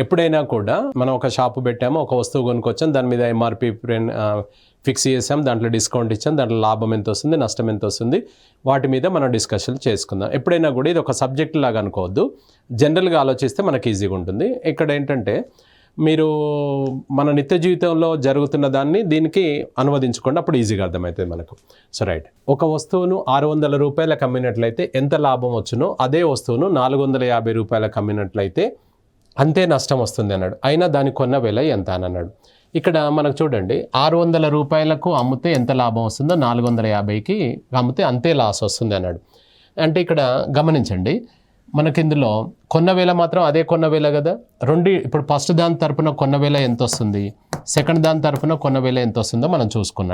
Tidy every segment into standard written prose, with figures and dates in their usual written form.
ఎప్పుడైనా కూడా మనం ఒక షాపు పెట్టాము, ఒక వస్తువు కొనుక్కొచ్చాం, దాని మీద ఎంఆర్పి ఫిక్స్ చేసాం, దాంట్లో డిస్కౌంట్ ఇచ్చాం, దాంట్లో లాభం ఎంత వస్తుంది, నష్టం ఎంత వస్తుంది, వాటి మీద మనం డిస్కషన్ చేసుకుందాం. ఎప్పుడైనా కూడా ఇది ఒక సబ్జెక్ట్ లాగా అనుకోవద్దు, జనరల్గా ఆలోచిస్తే మనకి ఈజీగా ఉంటుంది. ఇక్కడ ఏంటంటే మీరు మన నిత్య జీవితంలో జరుగుతున్న దాన్ని దీనికి అనువదించుకోండి, అప్పుడు ఈజీగా అర్థమవుతుంది మనకు. సో రైట్, ఒక వస్తువును 600 రూపాయలకు అమ్మినట్లయితే ఎంత లాభం వచ్చునో అదే వస్తువును 450 రూపాయలకు అమ్మినట్లయితే అంతే నష్టం వస్తుంది అన్నాడు. అయినా దాని కొన్న వెల ఎంత అని అన్నాడు. ఇక్కడ మనకు చూడండి, 600 రూపాయలకు అమ్మితే ఎంత లాభం వస్తుందో 450కి అమ్మితే అంతే లాస్ వస్తుంది అన్నాడు. అంటే ఇక్కడ గమనించండి, మనకి ఇందులో కొన్న వేల మాత్రం అదే కొన్న వేల కదా. ఇప్పుడు ఫస్ట్ దాని తరపున కొన్న వేల ఎంత వస్తుంది, సెకండ్ దాని తరపున కొన్న వేల ఎంత వస్తుందో మనం చూసుకున్న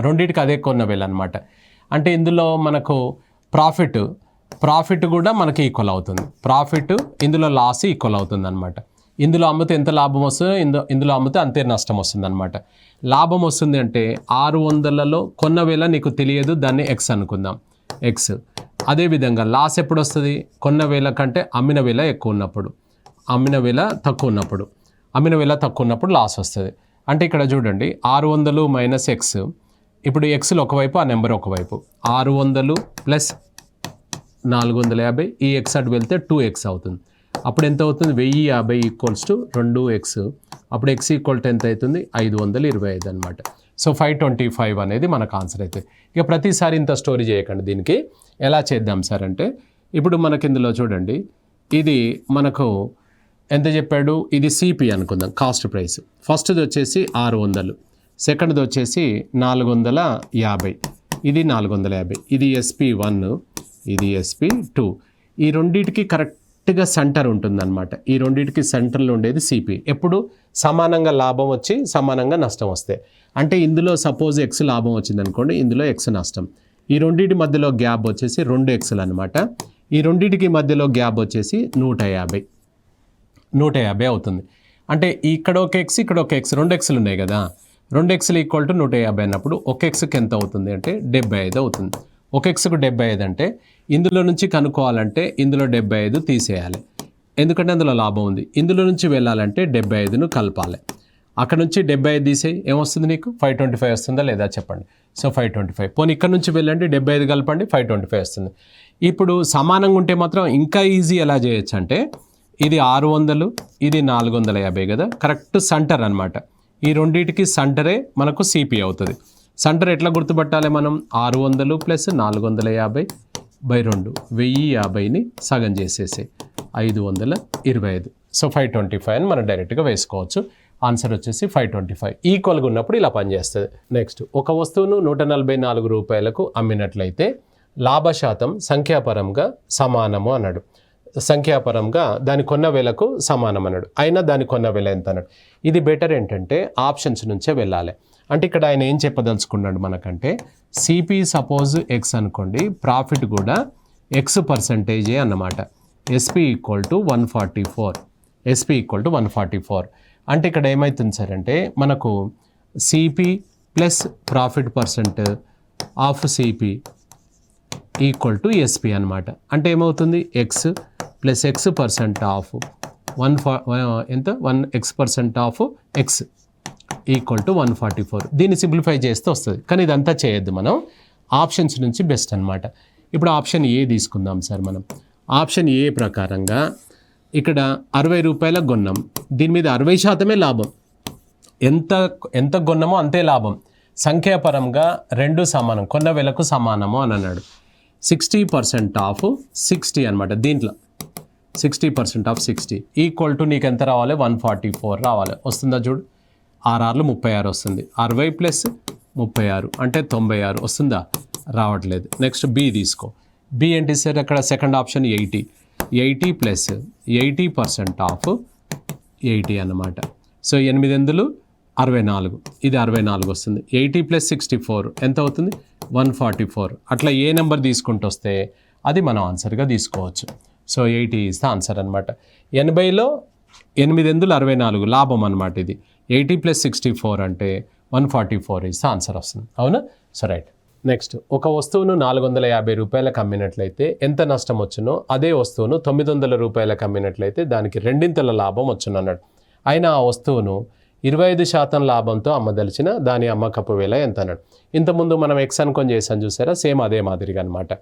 రెండింటికి అదే కొన్న వేల అనమాట. అంటే ఇందులో మనకు ప్రాఫిట్ కూడా మనకి ఈక్వల్ అవుతుంది, ఇందులో లాస్ ఈక్వల్ అవుతుంది అనమాట. ఇందులో అమ్మితే ఎంత లాభం వస్తుందో ఇందులో అమ్మితే అంతే నష్టం వస్తుంది అనమాట. లాభం వస్తుంది అంటే 600లలో కొన్న వేల నీకు తెలియదు, దాన్ని ఎక్స్ అనుకుందాం, ఎక్స్. అదేవిధంగా లాస్ ఎప్పుడు వస్తుంది, కొన్న వేల కంటే అమ్మిన వేల ఎక్కువ ఉన్నప్పుడు, అమ్మిన వేల తక్కువ ఉన్నప్పుడు లాస్ వస్తుంది. అంటే ఇక్కడ చూడండి, 600 మైనస్ ఎక్స్. ఇప్పుడు ఎక్స్లో ఒకవైపు, ఆ నెంబర్ ఒకవైపు, 600 ప్లస్ 450, ఈ ఎక్స్ అటు వెళ్తే 2x అవుతుంది. అప్పుడు ఎంత అవుతుంది, 1050 ఈక్వల్స్ టు 2x. అప్పుడు x ఈక్వల్ టు ఎంత అవుతుంది, 525 అనమాట. సో 525 అనేది మనకు ఆన్సర్ అవుతుంది. ఇక ప్రతిసారి ఇంత స్టోరీ చేయకండి. దీనికి ఎలా చేద్దాం సార్ అంటే, ఇప్పుడు మనకి ఇందులో చూడండి, ఇది మనకు ఎంత చెప్పాడు, ఇది సిపి అనుకుందాం, కాస్ట్ ప్రైస్. ఫస్ట్ది వచ్చేసి 600, సెకండ్ది వచ్చేసి 450, ఇది 450, ఇది SP1, ఇది SP2. ఈ రెండింటికి కరెక్ట్గా సెంటర్ ఉంటుందన్నమాట. ఈ రెండింటికి సెంటర్లో ఉండేది సిపి. ఎప్పుడు సమానంగా లాభం వచ్చి సమానంగా నష్టం వస్తే, అంటే ఇందులో సపోజ్ ఎక్స్ లాభం వచ్చింది అనుకోండి, ఇందులో ఎక్స్ నష్టం. ఈ రెండింటి మధ్యలో గ్యాప్ వచ్చేసి 2xలు అనమాట. ఈ రెండింటికి మధ్యలో గ్యాప్ వచ్చేసి 150 అవుతుంది. అంటే ఇక్కడ ఒక ఎక్స్, ఇక్కడ ఒక ఎక్స్, 2xలు ఉన్నాయి కదా, 2xలు ఈక్వల్ టు 150 అన్నప్పుడు ఒక ఎక్స్కి ఎంత అవుతుంది అంటే 75 అవుతుంది. ఒక ఎక్స్కు 75 అంటే ఇందులో నుంచి కనుక్కోవాలంటే ఇందులో 75 తీసేయాలి, ఎందుకంటే అందులో లాభం ఉంది. ఇందులో నుంచి వెళ్ళాలంటే 75ను కలపాలి. అక్కడ నుంచి 75 తీసేయి, ఏమొస్తుంది నీకు, 525 వస్తుందా లేదా చెప్పండి. సో 525. పోనీ ఇక్కడ నుంచి వెళ్ళండి, 75 కలపండి, 525 వస్తుంది. ఇప్పుడు సమానంగా ఉంటే మాత్రం ఇంకా ఈజీ ఎలా చేయొచ్చు అంటే, ఇది 600, ఇది 450 కదా, కరెక్ట్ సెంటర్ అనమాట. ఈ రెండింటికి సెంటరే మనకు సిపి అవుతుంది. సెంటర్ ఎట్లా గుర్తుపట్టాలి మనం, 600 ప్లస్ 450/2, 1050ని సగం చేసేసి 525. సో 525 అని మనం డైరెక్ట్గా వేసుకోవచ్చు. ఆన్సర్ వచ్చేసి 525. ఈక్వల్గా ఉన్నప్పుడు ఇలా పనిచేస్తుంది. నెక్స్ట్, ఒక వస్తువును 144 రూపాయలకు అమ్మినట్లయితే లాభశాతం సంఖ్యాపరంగా సమానము అన్నాడు. సంఖ్యాపరంగా దాని కొన్న వేలకు సమానం అన్నాడు. అయినా దాని కొన్న వేల ఎంత అన్నాడు. ఇది బెటర్ ఏంటంటే ఆప్షన్స్ నుంచే వెళ్ళాలి. అంటే ఇక్కడ ఆయన ఏం చెప్పదలుచుకున్నాడు మనకంటే, సిపి సపోజ్ ఎక్స్ అనుకోండి, ప్రాఫిట్ కూడా ఎక్స్ పర్సంటేజే అన్నమాట. SP equal to 144. అంటే ఇక్కడ ఏమవుతుంది సార్ అంటే, మనకు CP plus profit percent of CP equal to SP అనమాట. అంటే ఏమవుతుంది, X plus X percent of 1x% of X equal to 144. దీన్ని సింప్లిఫై చేస్తే వస్తుంది, కానీ ఇదంతా చేయొద్దు మనం. ఆప్షన్స్ నుంచి బెస్ట్ అనమాట. ఇప్పుడు ఆప్షన్ ఏ తీసుకుందాం సార్ మనం. ఆప్షన్ ఏ ప్రకారంగా ఇక్కడ 60 రూపాయలకు కొన్నాం, దీని మీద 60% లాభం. ఎంత కొన్నామో అంతే లాభం. సంఖ్యాపరంగా రెండు సమానం, కొన్న వేలకు సమానము అని అన్నాడు. 60% ఆఫ్ 60 అనమాట. దీంట్లో 60% ఆఫ్ 60 ఈక్వల్ టు నీకు ఎంత రావాలి, 144 రావాలి. వస్తుందా చూడు, 6 36 వస్తుంది. 60 ప్లస్ 36 అంటే 96 వస్తుందా, రావట్లేదు. నెక్స్ట్ బి తీసుకో. బి ఏంటి సార్, అక్కడ సెకండ్ ఆప్షన్ 80 ప్లస్ 80% ఆఫ్ 80 అన్నమాట. సో 8 64, ఇది 64 వస్తుంది. 80 ప్లస్ 64 ఎంత అవుతుంది, 144. అట్లా ఏ నెంబర్ తీసుకుంటూ వస్తే అది మనం ఆన్సర్గా తీసుకోవచ్చు. సో 80 ఈజ్ ద ఆన్సర్ అనమాట. 80లో 8 64 లాభం అనమాట ఇది. 80 ప్లస్ 64 అంటే 144 ఈజ్ ద ఆన్సర్ వస్తుంది. అవునా? So right. నెక్స్ట్ ఒక వస్తువును 450 రూపాయలకు అమ్మినట్లయితే ఎంత నష్టం వచ్చునో అదే వస్తువును 900 రూపాయలకు అమ్మినట్లయితే దానికి రెండింతల లాభం వచ్చును అన్నాడు. అయినా ఆ వస్తువును 25% లాభంతో అమ్మదలిచిన దాని అమ్మకపు వేల ఎంత అన్నాడు. ఇంతకుముందు మనం ఎక్స్ అనుకొని చేసాను చూసారా, సేమ్ అదే మాదిరిగా అనమాట.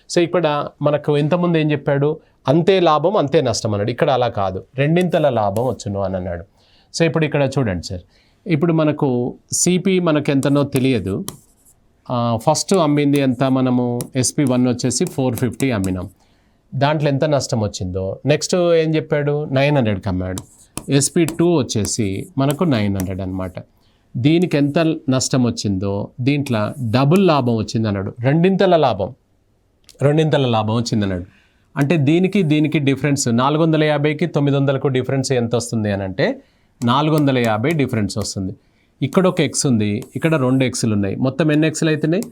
సో ఇక్కడ మనకు ఇంతకుముందు ఏం చెప్పాడు, అంతే లాభం అంతే నష్టం అన్నాడు. ఇక్కడ అలా కాదు, రెండింతల లాభం వచ్చును అని అన్నాడు. సో ఇప్పుడు ఇక్కడ చూడండి సార్, ఇప్పుడు మనకు సిపి మనకు ఎంతనో తెలియదు. ఫస్ట్ అమ్మింది ఎంత, మనము SP1 వచ్చేసి 450 అమ్మినాం, దాంట్లో ఎంత నష్టం వచ్చిందో. నెక్స్ట్ ఏం చెప్పాడు, 900కి అమ్మాడు. SP2 వచ్చేసి మనకు 900 అనమాట. దీనికి ఎంత నష్టం వచ్చిందో దీంట్లో డబుల్ లాభం వచ్చింది అన్నాడు, రెండింతల లాభం వచ్చింది అన్నాడు. అంటే దీనికి డిఫరెన్స్ 450కి 900కు డిఫరెన్స్ ఎంత వస్తుంది అని అంటే 450 డిఫరెన్స్ వస్తుంది. ఇక్కడ ఒక ఎక్స్ ఉంది, ఇక్కడ 2 ఎక్స్లు ఉన్నాయి, మొత్తం ఎన్ని ఎక్స్లు అవుతున్నాయి,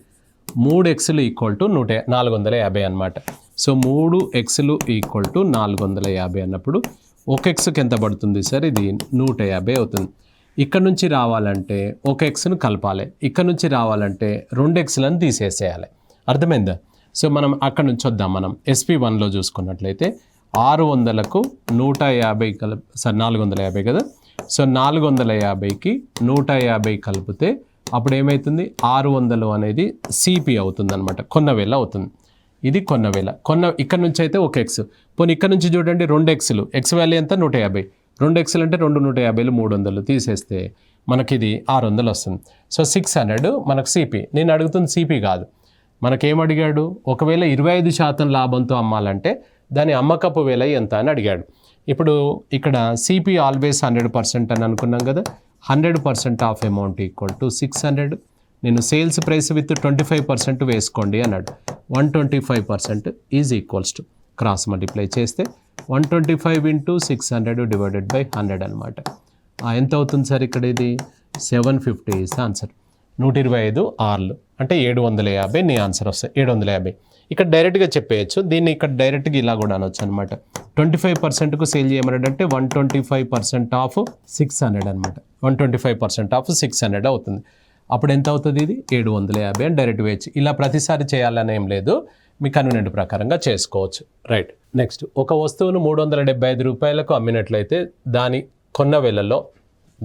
3 ఎక్స్లు ఈక్వల్ టు 450 అనమాట. సో 3 ఎక్స్లు ఈక్వల్ టు 450 అన్నప్పుడు ఒక ఎక్స్కి ఎంత పడుతుంది సార్, ఇది 150 అవుతుంది. ఇక్కడ నుంచి రావాలంటే ఒక ఎక్స్ను కలపాలి, ఇక్కడ నుంచి రావాలంటే 2 ఎక్స్లను తీసేసేయాలి. అర్థమైందా? సో మనం అక్కడ నుంచి వద్దాం. మనం SP1లో చూసుకున్నట్లయితే 600కు 150 450 కదా. సో 450కి 150 కలిపితే అప్పుడు ఏమవుతుంది, 600 అనేది సిపి అవుతుంది అనమాట, కొన్న వేల అవుతుంది. ఇది కొన్న వేల. ఇక్కడ నుంచి అయితే ఒక ఎక్స్, పోనీ ఇక్కడ నుంచి చూడండి 2 ఎక్స్లు, ఎక్స్ వాల్యూ ఎంత 150, 2 ఎక్స్లు అంటే 2 150 300 తీసేస్తే మనకి ఇది 600 వస్తుంది. సో 600 మనకు సిపి. నేను అడుగుతుంది సిపి కాదు, మనకేం అడిగాడు, ఒకవేళ 25% లాభంతో అమ్మాలంటే దాని అమ్మకపు వేల ఎంత అని అడిగాడు. ఇప్పుడు ఇక్కడ సిపి ఆల్వేస్ 100% అని అనుకున్నాం కదా, 100% ఆఫ్ అమౌంట్ ఈక్వల్ టు 600. నేను సేల్స్ ప్రైస్ విత్ 25% వేసుకోండి అన్నాడు. 125% is equals to cross multiply చేస్తే 125 ఇంటూ 600 డివైడెడ్ బై 100 అనమాట. ఎంత అవుతుంది సార్ ఇక్కడ, ఇది 750 ఇస్ ఆన్సర్. 125 ఆర్లు అంటే 750 నీ ఆన్సర్ వస్తాయి, 750. ఇక్కడ డైరెక్ట్గా చెప్పేయచ్చు, దీన్ని ఇక్కడ డైరెక్ట్గా ఇలా కూడా అనొచ్చు అనమాట. 25%కు సేల్ చేయమన్నాడంటే 125% ఆఫ్ 600 అనమాట. 125% ఆఫ్ 600 అవుతుంది. అప్పుడు ఎంత అవుతుంది, ఇది 750 అని డైరెక్ట్ వేయచ్చు. ఇలా ప్రతిసారి చేయాలని ఏం లేదు, మీ కన్వీనియంట్ ప్రకారంగా చేసుకోవచ్చు. రైట్. నెక్స్ట్ ఒక వస్తువును 375 రూపాయలకు అమ్మినట్లయితే దాని కొన్న వేలలో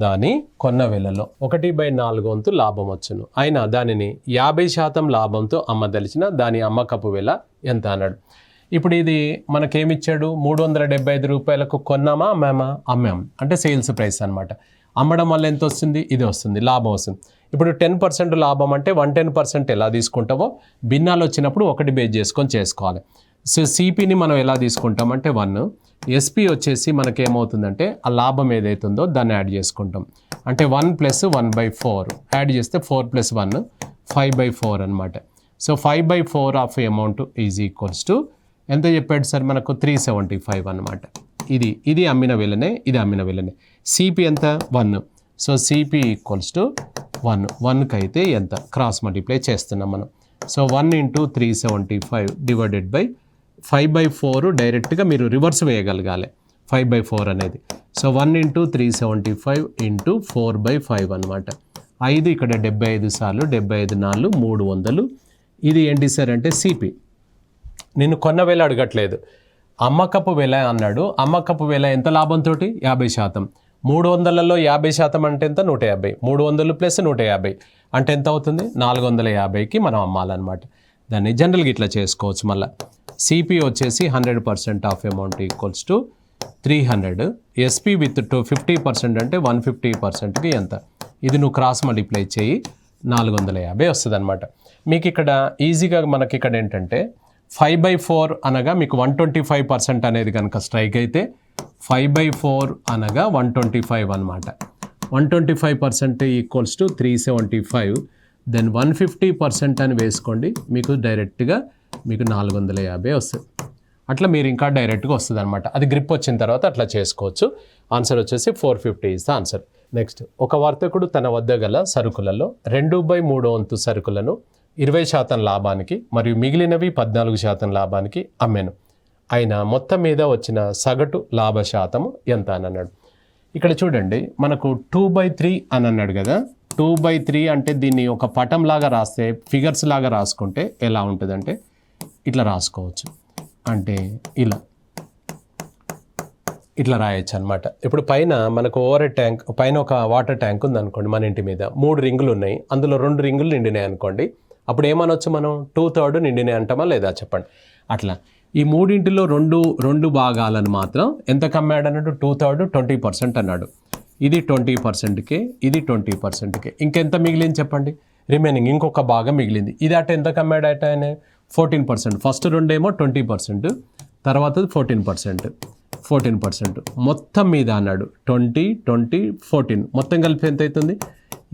1/4 వంతు లాభం వచ్చును. అయినా దానిని 50% లాభంతో అమ్మదలిచిన దాని అమ్మకపు వేల ఎంత అన్నాడు. ఇప్పుడు ఇది మనకేమిచ్చాడు, 375 రూపాయలకు కొన్నామా అమ్మాం అంటే సేల్స్ ప్రైస్ అనమాట. అమ్మడం వల్ల ఎంత వస్తుంది, ఇది వస్తుంది, లాభం వస్తుంది. ఇప్పుడు 10% లాభం అంటే 110% ఎలా తీసుకుంటావో భిన్నాలు వచ్చినప్పుడు 1 బేస్ చేసుకొని చేసుకోవాలి. సో సిపిని మనం ఎలా తీసుకుంటామంటే 1, ఎస్పి వచ్చేసి మనకేమవుతుందంటే ఆ లాభం ఏదైతుందో దాన్ని యాడ్ చేసుకుంటాం. అంటే 1 + 1/4 యాడ్ చేస్తే 4 + 1 5/4 అనమాట. So 5/4 of amount is equals to ఎంత చెప్పాడు సార్ మనకు, 375 అనమాట. ఇది అమ్మిన వేలనే, ఇది అమ్మిన వేలనే. సిపి ఎంత, 1. సో సిపి ఈక్వల్స్ టు 1కి అయితే ఎంత, క్రాస్ మల్టిప్లై చేస్తున్నాం మనం. సో 1 ఇంటూ 375 డివైడెడ్ బై 5/4 డైరెక్ట్గా మీరు రివర్స్ వేయగలగాలి 5/4 అనేది. సో 1 ఇంటూ 375 ఇంటూ 4/5 అనమాట. 5 ఇక్కడ 75 సార్లు, 75 4 300. ఇది ఏంటి సార్ అంటే సిపి. నేను కొన్న వేల అడగట్లేదు, అమ్మకపు వేల అన్నాడు. అమ్మకపు వేల ఎంత లాభంతో, 50%. 300లలో 50% అంటే ఎంత, 150. 300 + 150 అంటే ఎంత అవుతుంది, 450కి మనం అమ్మాలన్నమాట. దాన్ని జనరల్గా ఇట్లా చేసుకోవచ్చు. మళ్ళీ సిపి వచ్చేసి 100% of amount equals to 300. SP with 50% అంటే 150%కి ఎంత, ఇది నువ్వు క్రాస్ మల్టిప్లై చేయి 450 వస్తుంది అనమాట. మీకు ఇక్కడ ఈజీగా మనకి ఇక్కడ ఏంటంటే 5/4 అనగా మీకు 125% అనేది కనుక స్ట్రైక్ అయితే 5/4 అనగా 125 అనమాట. 125% ఈక్వల్స్ టు 375. దెన్ 150% అని వేసుకోండి, మీకు డైరెక్ట్గా మీకు 450 వస్తుంది. అట్లా మీరు ఇంకా డైరెక్ట్గా వస్తుంది అనమాట. అది గ్రిప్ వచ్చిన తర్వాత అట్లా చేసుకోవచ్చు. ఆన్సర్ వచ్చేసి 450 ఇస్ ద ఆన్సర్. నెక్స్ట్ ఒక వర్తకుడు తన వద్ద గల సరుకులలో 2/3 వంతు సరుకులను 20% లాభానికి మరియు మిగిలినవి 14% లాభానికి అమ్మాను. అయినా మొత్తం మీద వచ్చిన సగటు లాభ శాతము ఎంత అని అన్నాడు. ఇక్కడ చూడండి మనకు 2/3 అని అన్నాడు కదా, 2/3 అంటే దీన్ని ఒక పటంలాగా రాస్తే ఫిగర్స్ లాగా రాసుకుంటే ఎలా ఉంటుందంటే ఇట్లా రాసుకోవచ్చు. అంటే ఇట్లా రాయొచ్చు అనమాట. ఇప్పుడు పైన మనకు ఓవర్ ట్యాంక్ పైన ఒక వాటర్ ట్యాంక్ ఉంది మన ఇంటి మీద 3 రింగులు ఉన్నాయి, అందులో 2 రింగులు నిండినాయి అనుకోండి. అప్పుడు ఏమనొచ్చు మనం 2/3 నిండినాయి అంటామా లేదా చెప్పండి. అట్లా ఈ మూడింటిలో రెండు భాగాలను మాత్రం ఎంత కమ్మాడు అన్నట్టు 2/3 20% అన్నాడు. ఇది 20%కే, ఇది 20%కే. ఇంకెంత మిగిలింది చెప్పండి, రిమైనింగ్ ఇంకొక భాగం మిగిలింది. ఇది అట ఎంత కమ్మాడు అట ఆయన 14%. ఫస్ట్ రెండేమో 20%, తర్వాత 14%. మొత్తం మీద అన్నాడు 20, 20, 14 మొత్తం కలిపి ఎంత అవుతుంది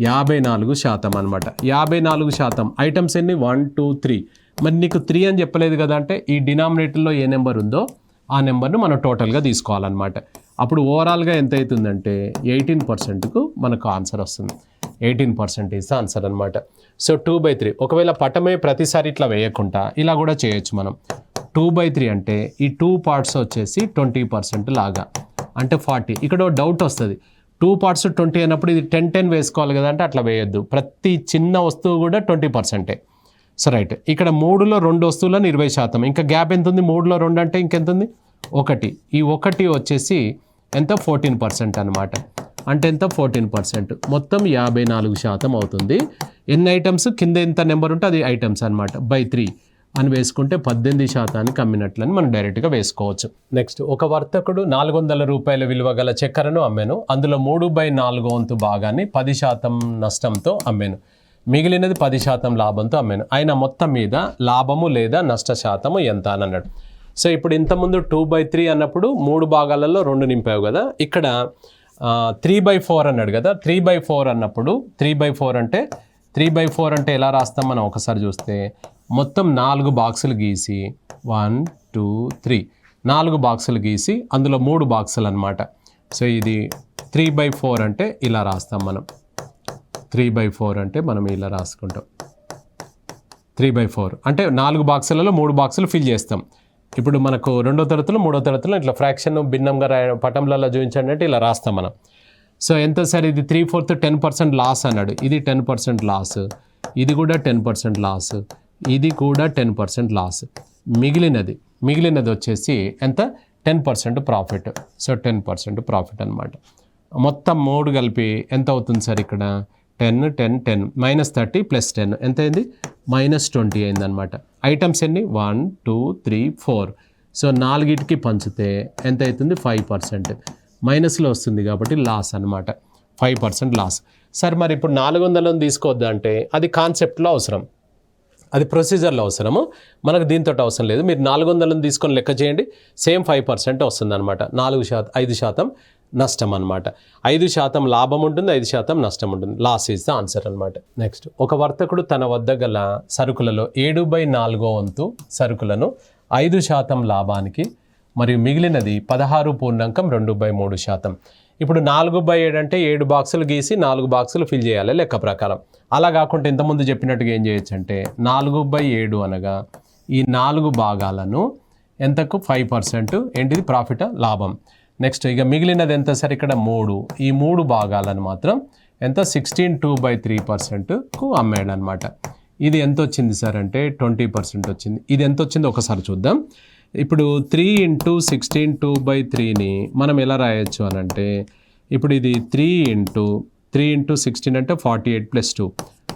54% అనమాట. 54% ఐటమ్స్ ఎన్ని 1, 2, 3. మరి నీకు 3 అని చెప్పలేదు కదా అంటే ఈ డినామినేటర్లో ఏ నెంబర్ ఉందో ఆ నెంబర్ను మనం టోటల్గా తీసుకోవాలన్నమాట. అప్పుడు ఓవరాల్గా ఎంత అవుతుందంటే 18%కు మనకు ఆన్సర్ వస్తుంది. 18% ఈజ్ ఆన్సర్ అనమాట. సో 2/3 ఒకవేళ పటమే ప్రతిసారి ఇట్లా వేయకుండా ఇలా కూడా చేయొచ్చు మనం. 2/3 అంటే ఈ 2 పార్ట్స్ వచ్చేసి 20% లాగా అంటే 40. ఇక్కడ డౌట్ వస్తుంది, 2 పార్ట్స్ 20 అయినప్పుడు ఇది 10 వేసుకోవాలి కదా అంటే అట్లా వేయొద్దు. ప్రతి చిన్న వస్తువు కూడా 20%. సో రైట్, ఇక్కడ 3లో 2 వస్తువులను 20%. ఇంకా గ్యాప్ ఎంత ఉంది 3లో 2 అంటే ఇంకెంత ఉంది 1. ఈ 1 వచ్చేసి ఎంత 14% అనమాట. అంటే ఎంత 14%, మొత్తం 54% అవుతుంది. ఎన్ని ఐటమ్స్ కింద ఎంత నెంబర్ ఉంటే అది ఐటమ్స్ అనమాట. 3 అని వేసుకుంటే 18% అమ్మినట్లని మనం డైరెక్ట్గా వేసుకోవచ్చు. నెక్స్ట్, ఒక వర్తకుడు 400 రూపాయల విలువ గల చక్కెరను అమ్మాను. అందులో 3/4 వంతు భాగాన్ని 10% నష్టంతో అమ్మాను. మిగిలినది 10% లాభంతో అమ్మాను. ఆయన మొత్తం మీద లాభము లేదా నష్ట శాతము ఎంత అని అన్నాడు. సో ఇప్పుడు ఇంతకుముందు 2/3 అన్నప్పుడు 3 భాగాలలో 2 నింపావు కదా, ఇక్కడ 3/4 అన్నాడు కదా. 3/4 అన్నప్పుడు 3/4 అంటే ఎలా రాస్తాం మనం ఒకసారి చూస్తే మొత్తం 4 బాక్సులు గీసి 1, 2, 3 4 బాక్సులు గీసి అందులో 3 బాక్సులు అనమాట. సో ఇది 3/4 అంటే ఇలా రాస్తాం మనం. 3/4 అంటే మనం ఇలా రాసుకుంటాం. 3/4 అంటే 4 బాక్సులలో 3 బాక్సులు ఫిల్ చేస్తాం. ఇప్పుడు మనకు 2వ తరగతిలో 3వ తరగతిలో ఇట్లా ఫ్రాక్షన్ భిన్నంగా పటంలలో చూపించండి అంటే ఇలా రాస్తాం మనం. సో ఎంత సార్ ఇది 3/4 10% లాస్ అన్నాడు. ఇది 10% లాస్, ఇది కూడా 10% లాస్, ఇది కూడా 10% లాస్. మిగిలినది వచ్చేసి ఎంత 10% ప్రాఫిట్. సో 10% ప్రాఫిట్ అనమాట. మొత్తం 3 కలిపి ఎంత అవుతుంది సార్ ఇక్కడ 10, 10, 10 -30 + 10 ఎంత అయింది -20 అయింది అనమాట. ఐటమ్స్ ఎన్ని 1, 2, 3, 4. సో 4కి పంచితే ఎంత అవుతుంది 5%. మైనస్లో వస్తుంది కాబట్టి లాస్ అనమాట, 5% లాస్. సార్ మరి ఇప్పుడు 400 తీసుకోవద్దా అంటే అది కాన్సెప్ట్లో అవసరం, అది ప్రొసీజర్లో అవసరము, మనకు దీంతో అవసరం లేదు. మీరు 400 తీసుకొని లెక్క చేయండి, సేమ్ 5% వస్తుంది అనమాట. 5% నష్టం అనమాట. 5% లాభం ఉంటుంది, 5% నష్టం ఉంటుంది. లాస్ ఈజ్ ద ఆన్సర్ అనమాట. నెక్స్ట్, ఒక వర్తకుడు తన వద్ద గల సరుకులలో 7/4 వంతు సరుకులను 5% లాభానికి మరియు మిగిలినది 16.23%. ఇప్పుడు 4/7 అంటే 7 బాక్సులు గీసి 4 బాక్సులు ఫిల్ చేయాలి లెక్క ప్రకారం. అలా కాకుండా ఇంతకుముందు చెప్పినట్టుగా ఏం చేయొచ్చు అంటే 4/7 అనగా ఈ 4 భాగాలను ఎంతకు 5% ఏంటిది ప్రాఫిట్ లాభం. నెక్స్ట్ ఇక మిగిలినది ఎంత సార్ ఇక్కడ 3. ఈ 3 భాగాలను మాత్రం ఎంత 16/2/3%కు అమ్మాడు అనమాట. ఇది ఎంత వచ్చింది సార్ అంటే 20% వచ్చింది. ఇది ఎంత వచ్చిందో ఒకసారి చూద్దాం. ఇప్పుడు 3 × 16/2/3ని మనం ఎలా రాయొచ్చు అని అంటే ఇప్పుడు ఇది 3 × 16 అంటే 48 + 2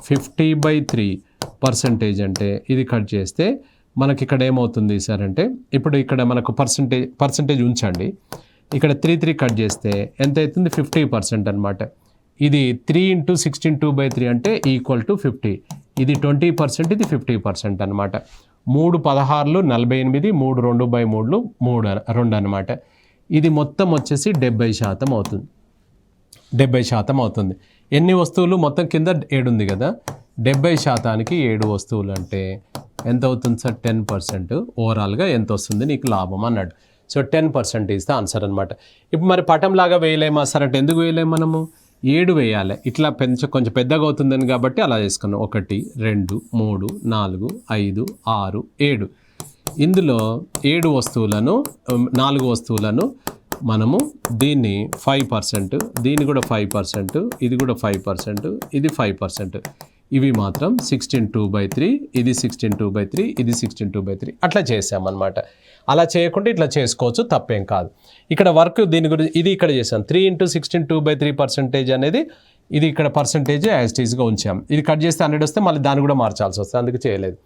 50/3% అంటే ఇది కట్ చేస్తే మనకి ఇక్కడ ఏమవుతుంది సార్ అంటే ఇప్పుడు ఇక్కడ మనకు పర్సంటేజ్ ఉంచండి. ఇక్కడ 3 కట్ చేస్తే ఎంత అవుతుంది 50% అనమాట. ఇది 3 × 16/2/3 అంటే = 50. ఇది 20%, ఇది 50% అనమాట. 3 16లు 48, 3 2/3 2 అనమాట. ఇది మొత్తం వచ్చేసి 70% అవుతుంది. 70% అవుతుంది. ఎన్ని వస్తువులు మొత్తం కింద 7 ఉంది కదా, 70%కి 7 వస్తువులు అంటే ఎంత అవుతుంది సార్ 10%. ఓవరాల్గా ఎంత వస్తుంది నీకు లాభం అన్నాడు. సో 10% ఈజ్ ద ఆన్సర్ అనమాట. ఇప్పుడు మరి పటంలాగా వేయలేమా సార్ అంటే ఎందుకు వేయలేము, మనము 7 వేయాలి. ఇట్లా కొంచెం పెద్దగా అవుతుందని కాబట్టి అలా చేసుకున్నాం. 1, 2, 3, 4, 5, 6, 7. ఇందులో 7 వస్తువులను 4 వస్తువులను మనము దీన్ని 5%, దీన్ని కూడా 5%, ఇది కూడా 5%, ఇది 5%. ఇవి మాత్రం 16/2/3, ఇది 16/2/3, ఇది 16/2/3 అట్లా చేసామన్నమాట. అలా చేయకుండా ఇట్లా చేసుకోవచ్చు, తప్పేం కాదు. ఇక్కడ వర్క్ దీని గురించి ఇది ఇక్కడ చేసాం. 3 × 16/2/3% అనేది ఇది ఇక్కడ పర్సంటేజ్ యాజ్ ఇట్ ఈస్గా ఉంచాం. ఇది కట్ చేస్తే 100 వస్తే మళ్ళీ దాన్ని కూడా మార్చాల్సి వస్తుంది, అందుకు చేయలేదు.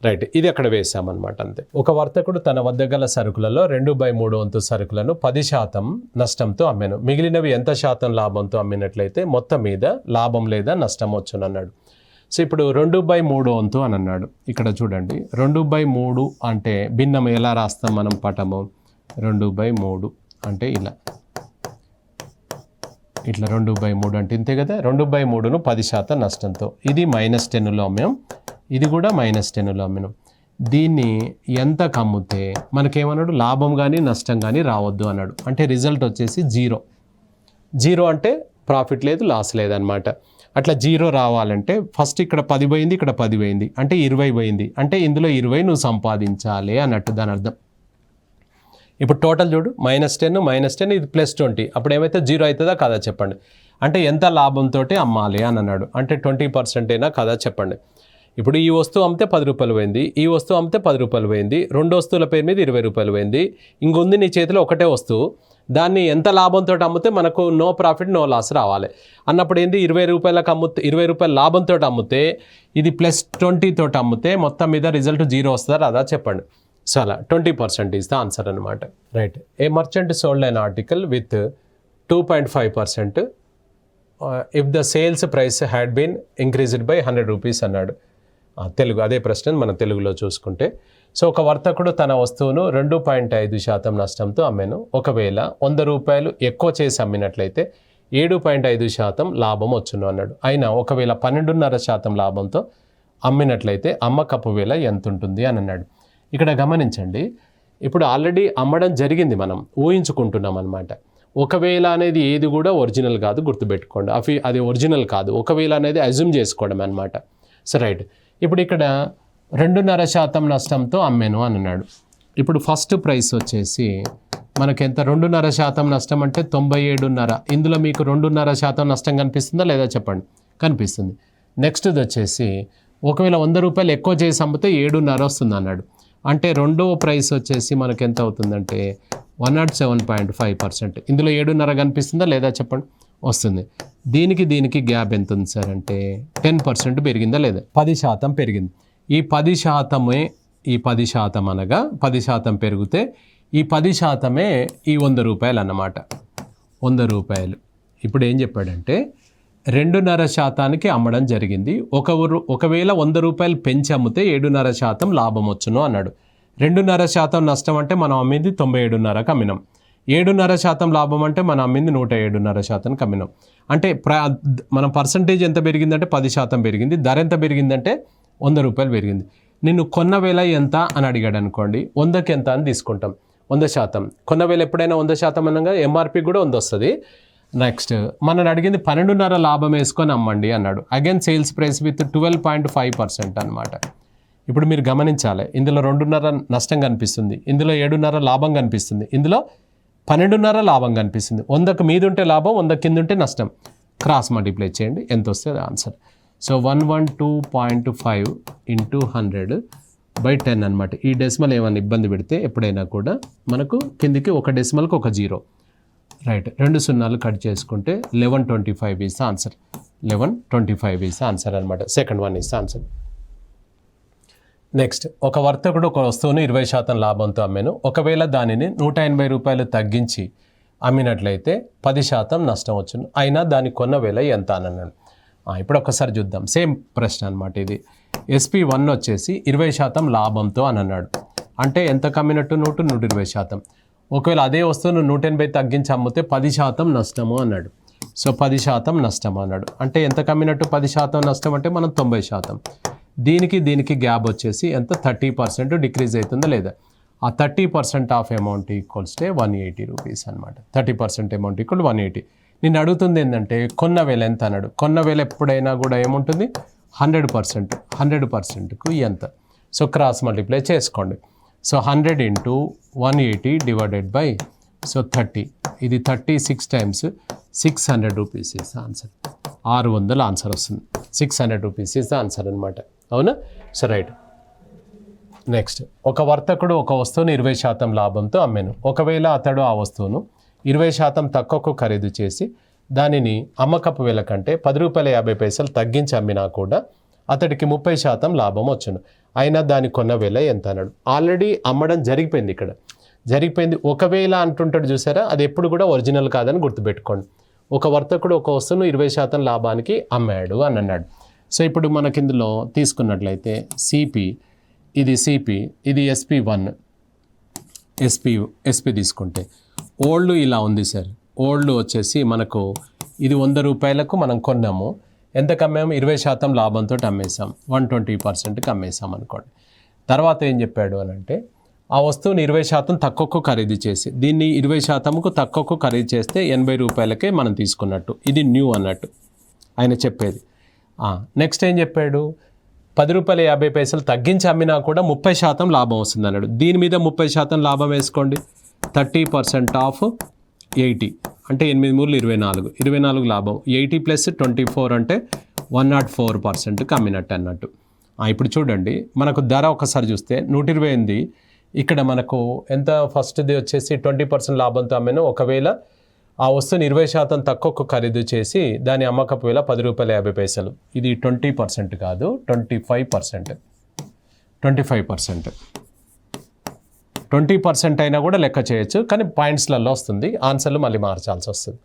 రైట్, ఇది అక్కడ వేసామన్నమాట అంతే. ఒక వర్తకుడు తన వద్ద గల సరుకులలో 2/3 వంతు సరుకులను 10% నష్టంతో అమ్మాను. మిగిలినవి ఎంత శాతం లాభంతో అమ్మినట్లయితే మొత్తం మీద లాభం లేదా నష్టం వచ్చునన్నాడు. సో ఇప్పుడు 2/3 వంతు అని అన్నాడు. ఇక్కడ చూడండి, 2/3 అంటే భిన్నం ఎలా రాస్తాం మనం పటము? 2/3 అంటే ఇలా, ఇట్లా 2/3 అంటే ఇంతే కదా. 2/3ను 10% నష్టంతో, ఇది -10లో అమ్మాం, ఇది కూడా -10లో అమ్మినాం. దీన్ని ఎంత కమ్మితే మనకేమన్నాడు? లాభం కానీ నష్టం కానీ రావద్దు అన్నాడు. అంటే రిజల్ట్ వచ్చేసి 0 అంటే ప్రాఫిట్ లేదు, లాస్ లేదనమాట. అట్లా 0 రావాలంటే ఫస్ట్ ఇక్కడ 10 పోయింది, ఇక్కడ 10 పోయింది, అంటే 20 పోయింది. అంటే ఇందులో 20 నువ్వు సంపాదించాలి అన్నట్టు దాని అర్థం. ఇప్పుడు టోటల్ చూడు, -10 ఇది +20, అప్పుడు ఏమైతే 0 అవుతుందా కదా చెప్పండి. అంటే ఎంత లాభంతో అమ్మాలి అని అన్నాడు. అంటే 20% అయినా కదా చెప్పండి. ఇప్పుడు ఈ వస్తువు అమ్మితే 10 రూపాయలు పోయింది, ఈ వస్తువు అమ్మితే 10 రూపాయలు పోయింది, 2 వస్తువుల పేరు మీద 20 రూపాయలు పోయింది. ఇంకొంది నీ చేతిలో ఒకటే వస్తువు, దాన్ని ఎంత లాభంతో అమ్మితే మనకు నో ప్రాఫిట్ నో లాస్ రావాలి అన్నప్పుడు ఏంది? 20 రూపాయలకు అమ్మితే 20 రూపాయల లాభంతో అమ్మితే ఇది +20 తోటి అమ్మితే మొత్తం మీద రిజల్ట్ 0 వస్తుందా రాదా చెప్పండి. సో అలా 20% ఈజ్ ద ఆన్సర్ అనమాట. Right, a merchant sold an article with 2.5% if the sales price had been increased by 100 rupees అన్నాడు. తెలుగు అదే ప్రశ్న మన తెలుగులో చూసుకుంటే, సో ఒక వర్తకుడు తన వస్తువును 2.5% నష్టంతో అమ్మాను. ఒకవేళ 100 రూపాయలు ఎక్కువ చేసి అమ్మినట్లయితే 7.5% లాభం వచ్చును అన్నాడు. అయినా ఒకవేళ 12.5% లాభంతో అమ్మినట్లయితే అమ్మకపు వేల ఎంత ఉంటుంది అని అన్నాడు. ఇక్కడ గమనించండి, ఇప్పుడు ఆల్రెడీ అమ్మడం జరిగింది, మనం ఊహించుకుంటున్నాం అనమాట. ఒకవేళ అనేది ఏది కూడా ఒరిజినల్ కాదు, గుర్తుపెట్టుకోండి. అది ఒరిజినల్ కాదు, ఒకవేళ అనేది అజ్యూమ్ చేసుకోవడం అనమాట. సో రైట్, ఇప్పుడు ఇక్కడ 2.5% నష్టంతో అమ్మాను అని అన్నాడు. ఇప్పుడు ఫస్ట్ ప్రైస్ వచ్చేసి మనకెంత? 2.5% నష్టం అంటే 97.5. ఇందులో మీకు 2.5% నష్టం కనిపిస్తుందా లేదా చెప్పండి? కనిపిస్తుంది. నెక్స్ట్ది వచ్చేసి ఒకవేళ 100 రూపాయలు ఎక్కువ చేసి అమ్మితే 7.5 వస్తుంది అన్నాడు. అంటే రెండవ ప్రైస్ వచ్చేసి మనకి ఎంత అవుతుందంటే 107.5%. ఇందులో 7.5 కనిపిస్తుందా లేదా చెప్పండి? వస్తుంది. దీనికి గ్యాప్ ఎంత ఉంది సార్ అంటే 10% పెరిగిందా లేదా? 10% పెరిగింది. ఈ 10% అనగా 10% పెరిగితే ఈ 10% ఈ 100 రూపాయలు అన్నమాట. 100 రూపాయలు ఇప్పుడు ఏం చెప్పాడంటే 2.5% అమ్మడం జరిగింది. ఒకవేళ 100 రూపాయలు పెంచి అమ్మితే 7.5% లాభం వచ్చును అన్నాడు. 2.5% నష్టం అంటే మనం అమ్మింది 97.5కి అమ్మినాం. 7.5% లాభం అంటే మనం అమ్మింది 107.5%కి అమ్మినాం. అంటే మన పర్సంటేజ్ ఎంత పెరిగిందంటే 10% పెరిగింది. ధర ఎంత పెరిగిందంటే 100 రూపాయలు పెరిగింది. నిన్ను కొన్న వేల ఎంత అని అడిగాడు అనుకోండి, 100కి ఎంత అని తీసుకుంటాం. 100%. కొన్న వేల ఎప్పుడైనా 100% అనగా ఎంఆర్పి కూడా 100 వస్తుంది. నెక్స్ట్ మనని అడిగింది 12.5 లాభం వేసుకొని అమ్మండి అన్నాడు. అగైన్ సేల్స్ ప్రైస్ విత్ 12.5% అనమాట. ఇప్పుడు మీరు గమనించాలి, ఇందులో 2.5 నష్టం కనిపిస్తుంది, ఇందులో 7.5 లాభం కనిపిస్తుంది, ఇందులో 12.5 లాభం కనిపిస్తుంది. 100కి మీద ఉంటే లాభం, 100 కింద ఉంటే నష్టం. క్రాస్ మల్టిప్లై చేయండి, ఎంత వస్తుంది ఆన్సర్. సో 112.5 × 100/10 అనమాట. ఈ డెసిమల్ ఏమైనా ఇబ్బంది పెడితే ఎప్పుడైనా కూడా మనకు కిందికి ఒక డెసిమల్కి ఒక 0. రైట్, 2 సున్నాలు కట్ చేసుకుంటే 1125 ఈజ్ ఆన్సర్. 1125 ఈజ్ ఆన్సర్ అనమాట. Second one is answer. Next, ఒక వర్తకుడు ఒక వస్తువును 20% లాభంతో అమ్మాను. ఒకవేళ దానిని 180 రూపాయలు తగ్గించి అమ్మినట్లయితే 10% నష్టం వచ్చును. అయినా దాని కొన్న వేల ఎంత అని అన్నాడు. ఇప్పుడు ఒకసారి చూద్దాం, సేమ్ ప్రశ్న అనమాట ఇది. SP1 వచ్చేసి 20% లాభంతో అని అన్నాడు. అంటే ఎంత కమ్మినట్టు? 120%. ఒకవేళ అదే వస్తువును 180 తగ్గించి అమ్మితే 10% నష్టము అన్నాడు. సో 10% నష్టము అన్నాడు. అంటే ఎంత కమ్మినట్టు? 10% నష్టం అంటే మనం 90%. దీనికి గ్యాప్ వచ్చేసి ఎంత? 30% డిక్రీజ్ అవుతుందా లేదా? ఆ 30% ఆఫ్ అమౌంట్ ఈక్వల్స్ టే 180 రూపీస్ అనమాట. 30% అమౌంట్ ఈక్వల్ 180. నేను అడుగుతుంది ఏంటంటే కొన్న వేల ఎంత అన్నాడు. కొన్న వేల ఎప్పుడైనా కూడా ఏముంటుంది? 100%. 100%కు ఎంత? సో క్రాస్ మల్టిప్లై చేసుకోండి. సో 100 × 180 / సో 30, ఇది 36 times 600 rupees is answer. 600 answer వస్తుంది. 600 రూపీస్ ఇస్ ఆన్సర్ అనమాట. అవునా? So right. నెక్స్ట్, ఒక వర్తకుడు ఒక వస్తువును 20% లాభంతో అమ్మాను. ఒకవేళ అతడు ఆ వస్తువును 20% తక్కువకు ఖరీదు చేసి దానిని అమ్మకపు వేల కంటే ₹10.50 తగ్గించి అమ్మినా కూడా అతడికి 30% లాభం వచ్చును. అయినా దాని కొన్న వేల ఎంత అన్నాడు. ఆల్రెడీ అమ్మడం జరిగిపోయింది. ఇక్కడ జరిగిపోయింది. ఒకవేళ అంటుంటాడు చూసారా, అది ఎప్పుడు కూడా ఒరిజినల్ కాదని గుర్తుపెట్టుకోండి. ఒక వర్తకుడు ఒక వస్తువును 20% లాభానికి అమ్మాడు అని అన్నాడు. సో ఇప్పుడు మనకి ఇందులో తీసుకున్నట్లయితే సిపి, ఇది సిపి, ఇది SP1, ఎస్పి తీసుకుంటే ఓల్డ్ ఇలా ఉంది సార్. ఓల్డ్ వచ్చేసి మనకు ఇది 100 రూపాయలకు మనం కొన్నాము. ఎంతకు అమ్మాము? 20% లాభంతో అమ్మేసాం. 120%కి అమ్మేసాం అనుకోండి. తర్వాత ఏం చెప్పాడు అని అంటే, ఆ వస్తువుని 20% తక్కువకు ఖరీదు చేసి, దీన్ని 20%కు తక్కువకు ఖరీదు చేస్తే 80 రూపాయలకే మనం తీసుకున్నట్టు. ఇది న్యూ అన్నట్టు ఆయన చెప్పేది. నెక్స్ట్ ఏం చెప్పాడు? ₹10.50 తగ్గించి అమ్మినా కూడా 30% లాభం వస్తుంది అన్నాడు. దీని మీద 30% లాభం వేసుకోండి. 30% ఆఫ్ 80 అంటే 8 మూడు 24, 24 లాభం. 80 + 24 అంటే 104%కి అమ్మినట్టు అన్నట్టు. ఇప్పుడు చూడండి, మనకు ధర ఒకసారి చూస్తే 128. ఇక్కడ మనకు ఎంత? ఫస్ట్ది వచ్చేసి 20% లాభంతో అమ్మాను. ఒకవేళ ఆ వస్తువుని 20% తక్కువకు ఖరీదు చేసి దాని అమ్మకపు వేల ₹10.50. ఇది 20% కాదు, 25%. 20% అయినా కూడా లెక్క చేయొచ్చు, కానీ పాయింట్స్లలో వస్తుంది. ఆన్సర్లు మళ్ళీ మార్చాల్సి వస్తుంది.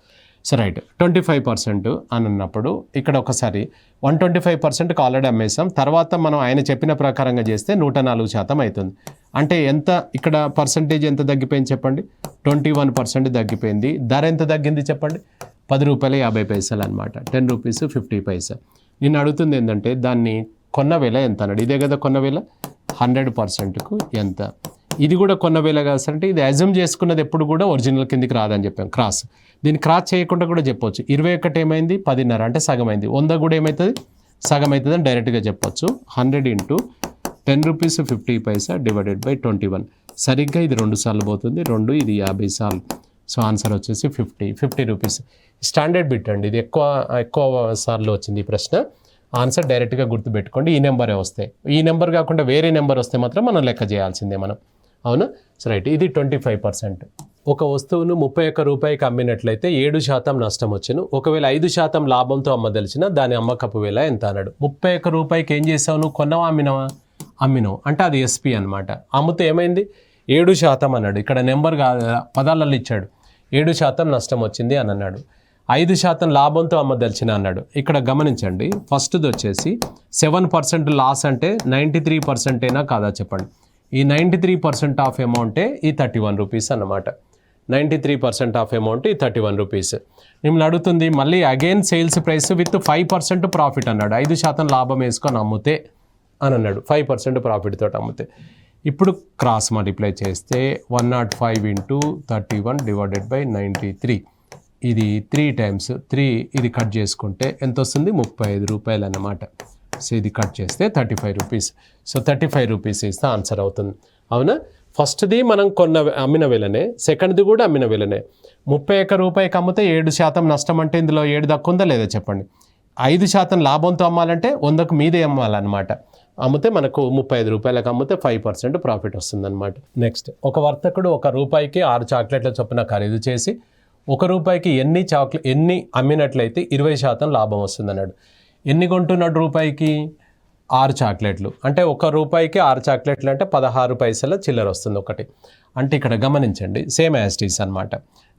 సో రైట్, 25% అని అన్నప్పుడు ఇక్కడ ఒకసారి 125%కి ఆల్రెడీ అమ్మేసాం. తర్వాత మనం ఆయన చెప్పిన ప్రకారంగా చేస్తే 104% అవుతుంది. అంటే ఎంత ఇక్కడ పర్సంటేజ్ ఎంత తగ్గిపోయింది చెప్పండి? 21% తగ్గిపోయింది. ధర ఎంత తగ్గింది చెప్పండి? ₹10.50 అనమాట. 10 రూపీస్ 50 పైసా. నేను అడుగుతుంది ఏంటంటే, దాన్ని కొన్న వేల ఎంత అన్నాడు. ఇదే కదా కొన్న వేల. 100%కు ఎంత? ఇది కూడా కొన్న వేల కాదు అంటే, ఇది అజ్యూమ్ చేసుకున్నది ఎప్పుడు కూడా ఒరిజినల్ కిందికి రాదని చెప్పాం. క్రాస్, దీన్ని క్రాస్ చేయకుండా కూడా చెప్పొచ్చు. 21 ఏమైంది? 10.5 అంటే సగం అయింది. 100 కూడా ఏమవుతుంది? సగం అవుతుంది అని డైరెక్ట్గా చెప్పొచ్చు. 100 × 10 రూపీస్ 50 పైసా డివైడెడ్ బై 21. సరిగ్గా ఇది 2 సార్లు పోతుంది. 2, ఇది 50 సార్లు. సో ఆన్సర్ వచ్చేసి 50 రూపీస్. స్టాండర్డ్ బిట్ అండి ఇది. ఎక్కువ సార్లు వచ్చింది ఈ ప్రశ్న. ఆన్సర్ డైరెక్ట్గా గుర్తుపెట్టుకోండి. ఈ నెంబరే వస్తాయి. ఈ నెంబర్ కాకుండా వేరే నెంబర్ వస్తే మాత్రం మనం లెక్క చేయాల్సిందే మనం. అవునా? సో రైట్, ఇది 25%. ఒక వస్తువును 31 రూపాయికి అమ్మినట్లయితే 7% నష్టం వచ్చును. ఒకవేళ 5% లాభంతో అమ్మదలిచిన దాని అమ్మకపు వేల ఎంత అన్నాడు. 31 రూపాయికి ఏం చేసావు నువ్వు? కొన్నావా అమ్మినావా? అమ్మినావు అంటే అది ఎస్పీ అనమాట. అమ్మితే ఏమైంది? 7% అన్నాడు. ఇక్కడ నెంబర్ పదాలలో ఇచ్చాడు. 7% నష్టం వచ్చింది అని అన్నాడు. 5% లాభంతో అమ్మదలిచిన అన్నాడు. ఇక్కడ గమనించండి, ఫస్ట్ది వచ్చేసి 7% లాస్ అంటే 93% అయినా కాదా చెప్పండి. ఈ 93% ఆఫ్ అమౌంటే ఈ 31 రూపీస్ అన్నమాట. 93% ఆఫ్ అమౌంట్ ఈ 31 రూపీస్. మిమ్మల్ని అడుగుతుంది మళ్ళీ again sales price with 5% profit అన్నాడు. 5% లాభం వేసుకొని అమ్మితే అని అన్నాడు. 5% ప్రాఫిట్ తోటి అమ్మితే. ఇప్పుడు క్రాస్ మల్టిప్లై చేస్తే 105 × 31 డివైడెడ్ బై 93. ఇది 3 టైమ్స్ 3, ఇది కట్ చేసుకుంటే ఎంత వస్తుంది? 35 రూపాయలు అన్నమాట. సో ఇది కట్ చేస్తే 35 రూపీస్. సో 35 రూపీస్ ఇస్తే ఆన్సర్ అవుతుంది. అవునా? ఫస్ట్ది మనం అమ్మిన వేలనే, సెకండ్ది కూడా అమ్మిన వేలనే. 31 రూపాయికి అమ్మితే 7% నష్టం అంటే ఇందులో 7 దక్కుందా లేదా చెప్పండి. 5% లాభంతో అమ్మాలంటే 100కు మీదే అమ్మాలన్నమాట. అమ్మితే మనకు 35 రూపాయలకు అమ్మితే 5% ప్రాఫిట్ వస్తుందన్నమాట. నెక్స్ట్, ఒక వర్తకుడు ₹1కి 6 చాక్లెట్ల చొప్పున ఖరీదు చేసి ₹1కి ఎన్ని అమ్మినట్లయితే 20% లాభం వస్తుందన్నాడు. ఎన్ని కొంటున్నాడు రూపాయికి? 6 చాక్లెట్లు. అంటే ₹1కి 6 చాక్లెట్లు అంటే 16 పైసల చిల్లర వస్తుంది ఒకటి. అంటే ఇక్కడ గమనించండి, సేమ్ యాజ్ ఇట్ ఈస్ అనమాట.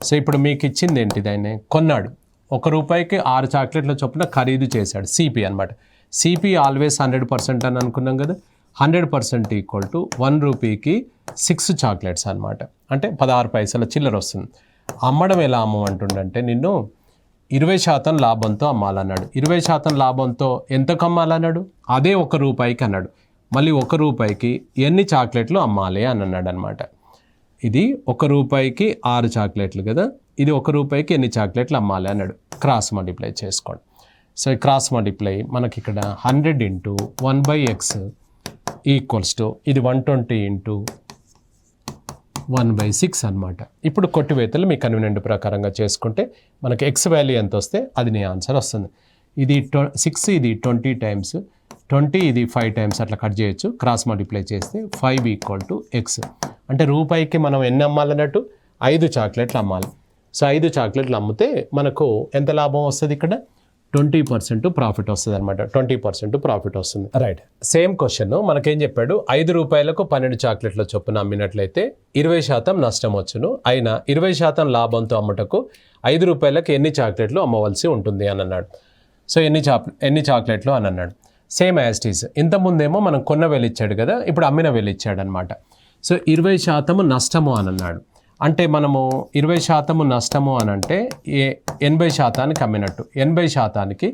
సో ఇప్పుడు మీకు ఇచ్చింది ఏంటిది? ఆయన కొన్నాడు. ₹1కి 6 చాక్లెట్ల చొప్పున ఖరీదు చేశాడు. సిపి అనమాట. సిపి ఆల్వేస్ 100% అని అనుకున్నాం కదా. 100% ఈక్వల్ టు ₹1కి 6 చాక్లెట్స్ అనమాట. అంటే 16 పైసల చిల్లర వస్తుంది. అమ్మడం ఎలా అమ్మంటుండంటే, నిన్ను 20% లాభంతో అమ్మాలన్నాడు. 20% లాభంతో ఎంతకు అమ్మాలన్నాడు? అదే ₹1కి అన్నాడు. మళ్ళీ ₹1కి ఎన్ని చాక్లెట్లు అమ్మాలి అని అన్నాడు అనమాట. ఇది ₹1కి 6 చాక్లెట్లు కదా. ఇది ₹1కి ఎన్ని చాక్లెట్లు అమ్మాలి అన్నాడు. క్రాస్ మల్టిప్లై చేసుకోండి. సో ఈ క్రాస్ మల్టిప్లై మనకి ఇక్కడ 100 × 1/x ఈక్వల్స్ టు ఇది 120 × 1/6 అనమాట. ఇప్పుడు కొట్టివేతలు మీ కన్వీనియంట్ ప్రకారంగా చేసుకుంటే మనకి ఎక్స్ వాల్యూ ఎంత వస్తే అది నీ ఆన్సర్ వస్తుంది. ఇది 6, ఇది 20 టైమ్స్ 20, ఇది 5 టైమ్స్ అట్లా కట్ చేయొచ్చు. క్రాస్ మల్టిప్లై చేస్తే 5 = x. అంటే రూపాయికి మనం ఎన్ని అమ్మాలన్నట్టు 5 చాక్లెట్లు అమ్మాలి. సో 5 చాక్లెట్లు అమ్మితే మనకు ఎంత లాభం వస్తుంది? ఇక్కడ 20% ప్రాఫిట్ వస్తుంది అనమాట. 20% ప్రాఫిట్ వస్తుంది. రైట్, సేమ్ క్వశ్చన్ మనకేం చెప్పాడు, 5 రూపాయలకు 12 చాక్లెట్ల చొప్పున అమ్మినట్లయితే 20% నష్టం వచ్చును, అయినా 20% లాభంతో అమ్ముటకు 5 రూపాయలకు ఎన్ని చాక్లెట్లు అమ్మవలసి ఉంటుంది అని అన్నాడు. సో ఎన్ని చాక్లెట్లు అని అన్నాడు. Same as it is. ఇంతకుముందేమో మనం కొన్న వేలు ఇచ్చాడు కదా, ఇప్పుడు అమ్మిన వేలు ఇచ్చాడు అనమాట. సో 20% నష్టము అని అన్నాడు. అంటే మనము 20% నష్టము అని అంటే 80% అమ్మినట్టు. 80%కి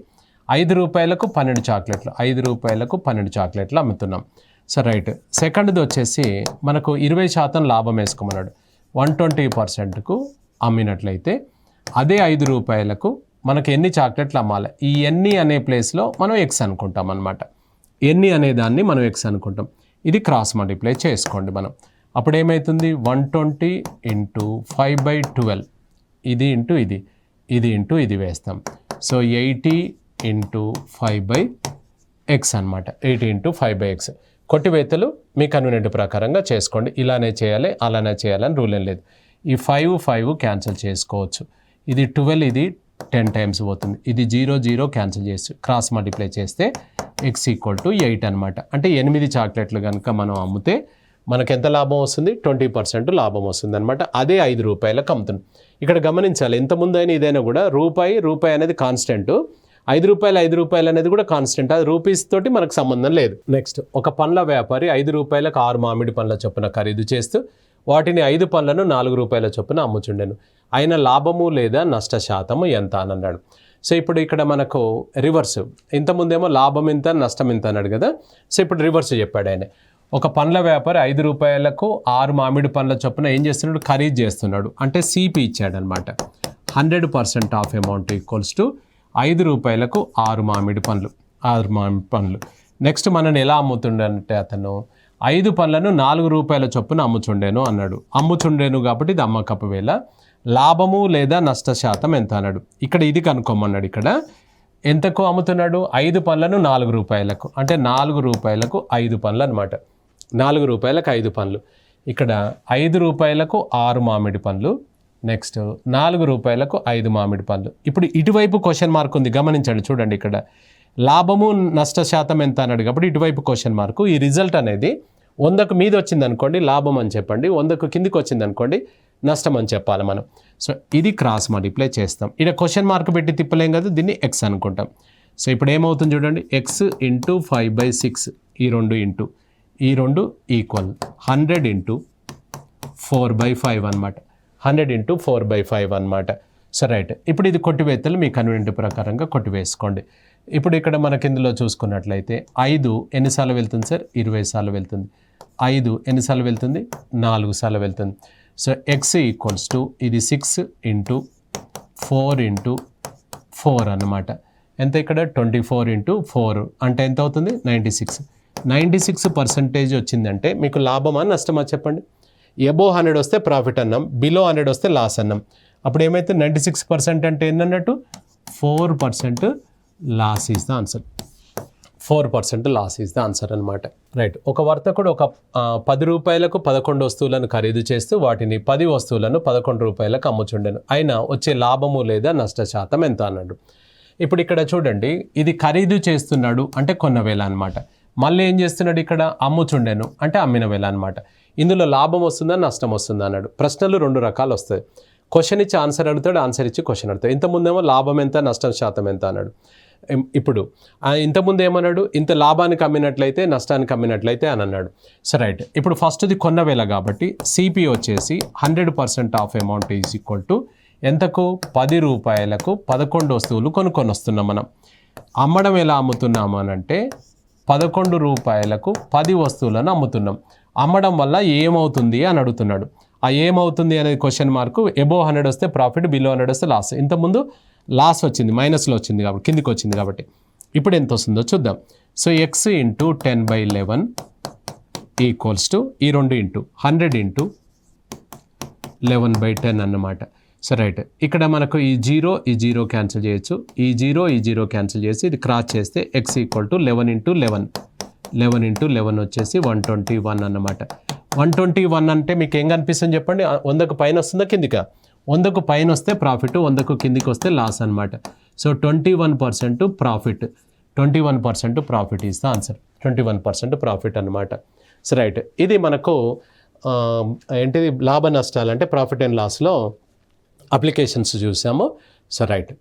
5 రూపాయలకు 12 చాక్లెట్లు, 5 రూపాయలకు 12 చాక్లెట్లు అమ్ముతున్నాం. సో రైట్, సెకండ్ది వచ్చేసి మనకు 20% లాభం వేసుకోమన్నాడు. 120%కు అమ్మినట్లయితే అదే 5 రూపాయలకు మనకు ఎన్ని చాక్లెట్లు అమ్మాలి? ఈ ఎన్ని అనే ప్లేస్లో మనం ఎక్స్ అనుకుంటాం అనమాట. ఎన్ని అనే దాన్ని మనం ఎక్స్ అనుకుంటాం. ఇది క్రాస్ మల్టిప్లై చేసుకోండి మనం. అప్పుడు ఏమవుతుంది? 120 × 5/12, ఇది ఇంటూ ఇది, ఇది ఇంటూ ఇది వేస్తాం. సో 80 × 5/x అనమాట. 80 × 5/x. కొట్టివేతలు మీ కన్వీనియంట్ ప్రకారంగా చేసుకోండి. ఇలానే చేయాలి, అలానే చేయాలని రూల్ ఏం లేదు. ఈ 5 క్యాన్సిల్ చేసుకోవచ్చు. ఇది 12, ఇది 10 టైమ్స్ పోతుంది. ఇది 0 క్యాన్సిల్ చేసి క్రాస్ మల్టిప్లై చేస్తే x = 8 అనమాట. అంటే 8 చాక్లెట్లు కనుక మనం అమ్మితే మనకు ఎంత లాభం వస్తుంది? 20% లాభం వస్తుంది అనమాట. అదే 5 రూపాయలకు అమ్ముతుంది. ఇక్కడ గమనించాలి, ఎంతముందు అయినా ఇదైనా కూడా రూపాయి అనేది కాన్స్టెంట్, 5 రూపాయలు అనేది కూడా కాన్స్టెంట్. అది రూపీస్ తోటి మనకు సంబంధం లేదు. నెక్స్ట్, ఒక పండ్ల వ్యాపారి 5 రూపాయలకు 6 మామిడి పండ్ల చొప్పున ఖరీదు చేస్తూ వాటిని 5 పండ్లను 4 రూపాయల చొప్పున అమ్ముచుండెను. అయిన లాభము లేదా నష్ట శాతము ఎంత అని అన్నాడు. సో ఇప్పుడు ఇక్కడ మనకు రివర్స్. ఇంతకుముందేమో లాభం ఎంత, నష్టం ఎంత అన్నాడు కదా. సో ఇప్పుడు రివర్స్ చెప్పాడు ఆయన. ఒక పండ్ల వ్యాపారి 5 రూపాయలకు 6 మామిడి పండ్ల చొప్పున ఏం చేస్తున్నాడు? ఖరీదు చేస్తున్నాడు. అంటే సిపి ఇచ్చాడు అనమాట. 100% ఆఫ్ అమౌంట్ ఈక్వల్స్ టు 5 రూపాయలకు 6 మామిడి పండ్లు. నెక్స్ట్ మనం ఎలా అమ్ముతుండంటే అతను 5 పండ్లను 4 రూపాయల చొప్పున అమ్ముచుండేను అన్నాడు. అమ్ముచుండేను కాబట్టి ఇది అమ్మకపు వేళ. లాభము లేదా నష్ట శాతం ఎంత అన్నాడు. ఇక్కడ ఇది కనుక్కోమన్నాడు. ఇక్కడ ఎంతకు అమ్ముతున్నాడు? 5 పండ్లను 4 రూపాయలకు, అంటే 4 రూపాయలకు 5 పండ్లు అనమాట. 4 రూపాయలకు 5 పండ్లు. ఇక్కడ 5 రూపాయలకు 6 మామిడి పండ్లు. నెక్స్ట్ 4 రూపాయలకు 5 మామిడి పండ్లు. ఇప్పుడు ఇటువైపు క్వశ్చన్ మార్క్ ఉంది, గమనించండి. చూడండి, ఇక్కడ లాభము నష్ట శాతం ఎంత అన్నాడు కాబట్టి ఇటువైపు క్వశ్చన్ మార్కు. ఈ రిజల్ట్ అనేది 100కు మీద వచ్చింది అనుకోండి లాభం అని చెప్పండి, 100కు కిందికి వచ్చింది అనుకోండి నష్టం అని చెప్పాలి మనం. సో ఇది క్రాస్ మల్టిప్లై చేస్తాం. ఇక్కడ క్వశ్చన్ మార్క్ పెట్టి తిప్పలేం కదా, దీన్ని ఎక్స్ అనుకుంటాం. సో ఇప్పుడు ఏమవుతుంది చూడండి, ఎక్స్ × 5/6, ఈ 2 ఈక్వల్ 100 × 4/5 అనమాట. 100 × 4/5 అనమాట. సో రైట్, ఇప్పుడు ఇది కొట్టివేతలు మీ కన్వీనియంట్ ప్రకారంగా కొట్టివేసుకోండి. ఇప్పుడు ఇక్కడ మనకి ఇందులో చూసుకున్నట్లయితే 5 ఎన్నిసార్లు వెళ్తుంది సార్? 20 సార్లు వెళ్తుంది. 5 ఎన్నిసార్లు వెళ్తుంది? 4 సార్లు వెళ్తుంది. సో ఎక్స్ ఈక్వల్స్ టు ఇది 6 × 4 × 4 అన్నమాట. ఎంత ఇక్కడ? 24 × 4 అంటే ఎంత అవుతుంది? 96% వచ్చిందంటే మీకు లాభమా నష్టమా చెప్పండి? ఎబో 100 వస్తే ప్రాఫిట్ అన్నాం, బిలో 100 వస్తే లాస్ అన్నాం. అప్పుడు ఏమైతే 96% అంటే ఏంటన్నట్టు? 4% loss is the answer. 4% loss is the answer అనమాట. రైట్, ఒక వర్తకుడు ఒక 10 రూపాయలకు 11 వస్తువులను ఖరీదు చేస్తూ వాటిని 10 వస్తువులను 11 రూపాయలకు అమ్ముచుండెను. అయినా వచ్చే లాభము లేదా నష్ట శాతం ఎంత అన్నాడు. ఇప్పుడు ఇక్కడ చూడండి, ఇది ఖరీదు చేస్తున్నాడు అంటే కొన్న వేళ అనమాట. మళ్ళీ ఏం చేస్తున్నాడు ఇక్కడ? అమ్ముచుండెను అంటే అమ్మిన వేళ అనమాట. ఇందులో లాభం వస్తుందా నష్టం వస్తుందా అన్నాడు. ప్రశ్నలు 2 రకాలు వస్తాయి. క్వశ్చన్ ఇచ్చి ఆన్సర్ అడుగుతాడు, ఆన్సర్ ఇచ్చి క్వశ్చన్ అడుగుతాడు. ఇంతకుముందేమో లాభం ఎంత, నష్టం శాతం ఎంత అన్నాడు. ఇప్పుడు ఇంతకుముందు ఏమన్నాడు? ఇంత లాభానికి అమ్మినట్లయితే నష్టానికి అమ్మినట్లయితే అని అన్నాడు. సో రైట్, ఇప్పుడు ఫస్ట్ది కొన్న వేళ కాబట్టి సిపి వచ్చేసి 100% of amount is equal to ఎంతకు? 10 రూపాయలకు 11 వస్తువులు కొనుక్కొని వస్తున్నాం మనం. అమ్మడం ఎలా అమ్ముతున్నాము అని అంటే 11 రూపాయలకు 10 వస్తువులను అమ్ముతున్నాం. అమ్మడం వల్ల ఏమవుతుంది అని అడుగుతున్నాడు. ఆ ఏమవుతుంది అనేది క్వశ్చన్ మార్కు. ఎబో 100 వస్తే ప్రాఫిట్, బిలో 100 వస్తే లాస్. ఇంతకుముందు లాస్ వచ్చింది, మైనస్లో వచ్చింది కాబట్టి, కిందికి వచ్చింది కాబట్టి. ఇప్పుడు ఎంత వస్తుందో చూద్దాం. సో ఎక్స్ × 10/11 ఈక్వల్స్ టు ఈ 2 × 100 × 11/10 అన్నమాట. సో రైట్, ఇక్కడ మనకు ఈ జీరో క్యాన్సిల్ చేయొచ్చు, ఈ జీరో క్యాన్సిల్ చేసి ఇది క్రాస్ చేస్తే x = 11 × 11 వచ్చేసి 121 అన్నమాట. 121 అంటే మీకు ఏం కనిపిస్తుంది చెప్పండి? 100కు పైన వస్తుందా కిందికా? 100కు పైన వస్తే ప్రాఫిట్, 100కు కిందికి వస్తే లాస్ అనమాట. So 21% profit, 21% profit is the answer. 21% profit అనమాట. సో రైట్, ఇది మనకు ఏంటిది లాభ నష్టాలు అంటే ప్రాఫిట్ అండ్ లాస్లో అప్లికేషన్స్ చూసాము. So right.